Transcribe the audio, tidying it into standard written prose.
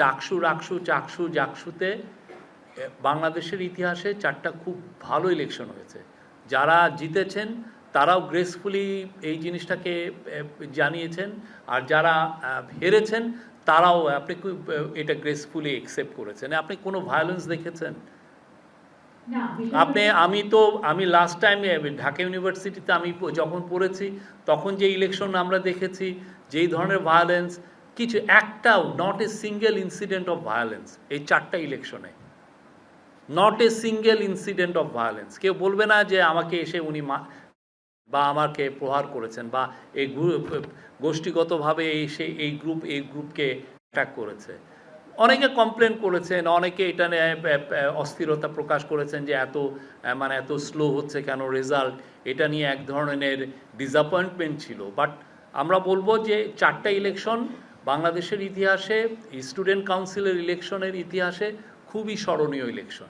ডাকসু, রাকসু, চাকসু, জাকসুতে বাংলাদেশের ইতিহাসে 4টা খুব ভালো ইলেকশন হয়েছে। যারা জিতেছেন তারাও গ্রেসফুলি এই জিনিসটাকে জানিয়েছেন, আর যারা হেরেছেন তারাও আপনি এটা গ্রেসফুলি অ্যাকসেপ্ট করেছেন। আপনি কোনো ভায়োলেন্স দেখেছেন? আমি লাস্ট টাইম ঢাকা ইউনিভার্সিটিতে আমি যখন পড়েছি তখন যে ইলেকশন আমরা দেখেছি, যেই ধরনের ভায়োলেন্স, কিছু একটাও, not a single incident of violence এই 4টা ইলেকশনে, not a single incident of violence. কেউ বলবে না যে আমাকে এসে উনি বা আমাকে প্রহার করেছেন, বা এই গোষ্ঠীগতভাবে এই গ্রুপকে অ্যাটাক করেছে। অনেকে কমপ্লেন করেছেন, অনেকে এটা নিয়ে অস্থিরতা প্রকাশ করেছেন যে এত স্লো হচ্ছে কেন রেজাল্ট, এটা নিয়ে এক ধরনের ডিসঅ্যাপয়েন্টমেন্ট ছিল। বাট আমরা বলবো যে 4টা ইলেকশন বাংলাদেশের ইতিহাসে, স্টুডেন্ট কাউন্সিলের ইলেকশনের ইতিহাসে খুবই স্মরণীয় ইলেকশন।